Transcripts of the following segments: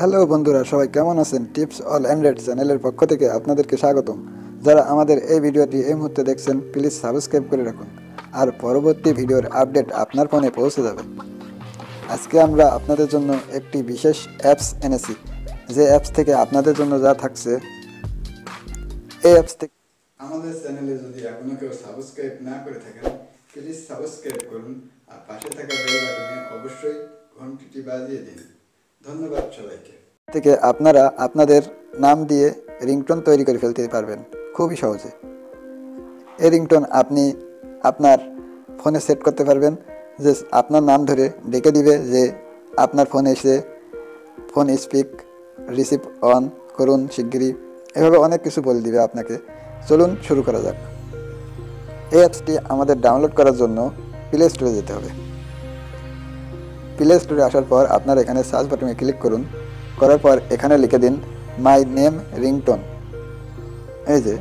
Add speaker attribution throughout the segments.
Speaker 1: Hello বন্ধুরা, সবাই কেমন আছেন? টিপস অল অ্যান্ড্রয়েড চ্যানেলের পক্ষ থেকে আপনাদেরকে স্বাগতম। যারা আমাদের এই ভিডিওটি এই মুহূর্তে দেখছেন, প্লিজ সাবস্ক্রাইব করে রাখুন, আর পরবর্তী ভিডিওর আপডেট আপনার ফোনে পৌঁছে যাবে। আজকে আমরা আপনাদের জন্য একটি বিশেষ অ্যাপস এনেছি, যে অ্যাপস থেকে আপনাদের জন্য যা থাকছে। এই অ্যাপস থেকে আমাদের চ্যানেলে যদি এখনো কেউ সাবস্ক্রাইব না করে থাকেন, প্লিজ সাবস্ক্রাইব করুন, আর পাশে থাকা বেল বাটনে অবশ্যই ঘন্টিটি বাজিয়ে দিন। ধন্যবাদ সবাইকে। থেকে আপনারা আপনাদের নাম দিয়ে রিংটোন তৈরি করে ফেলতে পারবেন খুবই সহজে। এই রিংটোন আপনি আপনার ফোনে সেট করতে পারবেন, যে আপনার নাম ধরে ডেকে দিবে যে আপনার ফোনে এসে ফোন স্পিক রিসিভ অন করুন শিগগিরই, এভাবে অনেক কিছু বলে দিবে আপনাকে। চলুন শুরু করা যাক। এই অ্যাপসটি আমাদের ডাউনলোড করার জন্য প্লে স্টোরে যেতে হবে। প্লে স্টোরে আসার পর আপনার এখানে সার্চ বাটনে ক্লিক করুন। করার পর এখানে লিখে দিন মাই নেম রিংটোন। এই যে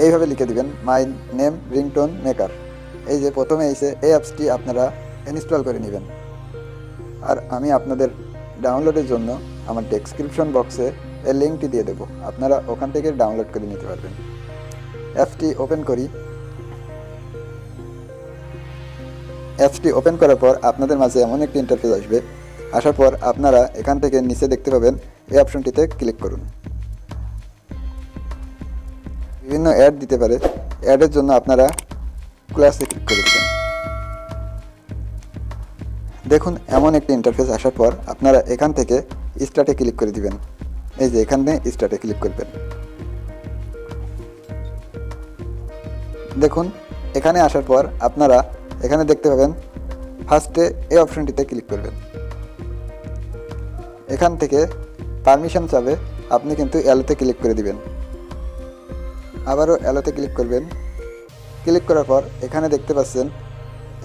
Speaker 1: এইভাবে লিখে দিবেন মাই নেম রিংটোন মেকার। এই যে প্রথমে এসে এই অ্যাপসটি আপনারা ইনস্টল করে নেবেন। আর আমি আপনাদের ডাউনলোডের জন্য আমার ডেসক্রিপশন বক্সে এই লিঙ্কটি দিয়ে দেবো, আপনারা ওখান থেকে ডাউনলোড করে নিতে পারবেন। অ্যাপসটি ওপেন করি। অ্যাপসটি ওপেন করার পর আপনাদের মাঝে এমন একটি ইন্টারফেস আসবে। আসার পর আপনারা এখান থেকে নিচে দেখতে পাবেন এই অপশনটিতে ক্লিক করুন। বিভিন্ন অ্যাড দিতে পারে, অ্যাডের জন্য আপনারা ক্লাসে ক্লিক করে দেবেন। দেখুন এমন একটি ইন্টারফেস আসার পর আপনারা এখান থেকে স্টার্টে ক্লিক করে দিবেন। এই যে এখানে স্টার্টে ক্লিক করবেন। দেখুন এখানে আসার পর আপনারা এখানে দেখতে পাবেন ফার্স্টে এই অপশনটিতে ক্লিক করবেন। এখান থেকে পারমিশন চাবে, আপনি কিন্তু অ্যালোতে ক্লিক করে দিবেন। আবারও অ্যালোতে ক্লিক করবেন। ক্লিক করার পর এখানে দেখতে পাচ্ছেন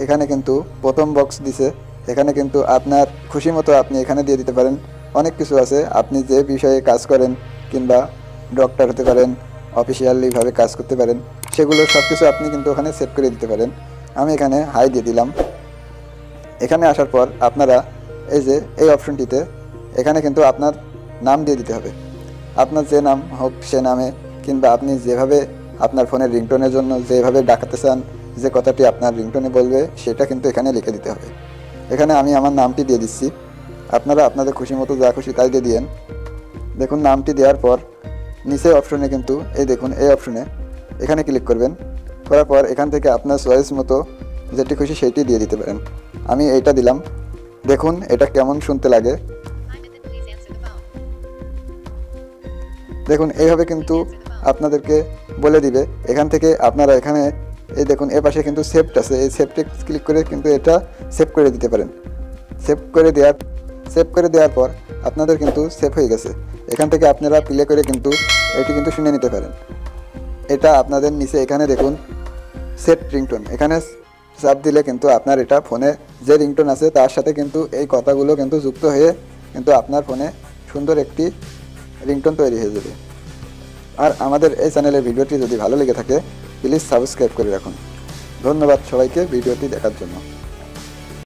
Speaker 1: এখানে কিন্তু প্রথম বক্স দিছে। এখানে কিন্তু আপনার খুশি মতো আপনি এখানে দিয়ে দিতে পারেন। অনেক কিছু আছে, আপনি যে বিষয়ে কাজ করেন, কিংবা ডক্টর হতে পারেন, অফিসিয়ালিভাবে কাজ করতে পারেন, সেগুলো সব কিছু আপনি কিন্তু ওখানে সেট করে দিতে পারেন। আমি এখানে হাই দিয়ে দিলাম। এখানে আসার পর আপনারা এই যে এই অপশনটিতে এখানে কিন্তু আপনার নাম দিয়ে দিতে হবে। আপনার যে নাম হোক সে নামে, কিংবা আপনি যেভাবে আপনার ফোনের রিংটোনের জন্য যেভাবে ডাকাতে চান, যে কথাটি আপনার রিংটোনে বলবে, সেটা কিন্তু এখানে লিখে দিতে হবে। এখানে আমি আমার নামটি দিয়ে দিচ্ছি, আপনারা আপনাদের খুশি মতো যা খুশি তাই দিয়ে দিয়েন। দেখুন নামটি দেওয়ার পর নিচে অপশনে কিন্তু এই দেখুন এই অপশনে এখানে ক্লিক করবেন। করার পর এখান থেকে আপনার চয়েস মতো যেটি খুশি সেইটি দিয়ে দিতে পারেন। আমি এইটা দিলাম। দেখুন এটা কেমন শুনতে লাগে। দেখুন এইভাবে কিন্তু আপনাদেরকে বলে দিবে। এখান থেকে আপনারা এখানে এই দেখুন এ পাশে কিন্তু সেভড আছে, এই সেভটে ক্লিক করে কিন্তু এটা সেভ করে দিতে পারেন। সেভ করে দেওয়ার পর আপনাদের কিন্তু সেভ হয়ে গেছে। এখান থেকে আপনারা প্লে করে কিন্তু এটি কিন্তু শুনে নিতে পারেন। এটা আপনাদের নিচে এখানে দেখুন সেট রিংটোন, এখানে চাপ দিলে কিন্তু আপনার এটা ফোনে যে রিংটোন আছে তার সাথে কিন্তু এই কথাগুলো কিন্তু যুক্ত হয়ে কিন্তু আপনার ফোনে সুন্দর একটি রিংটোন তৈরি হয়ে যাবে। আর আমাদের এই চ্যানেলের ভিডিওটি যদি ভালো লেগে থাকে, প্লিজ সাবস্ক্রাইব করে রাখুন। ধন্যবাদ সবাইকে ভিডিওটি দেখার জন্য।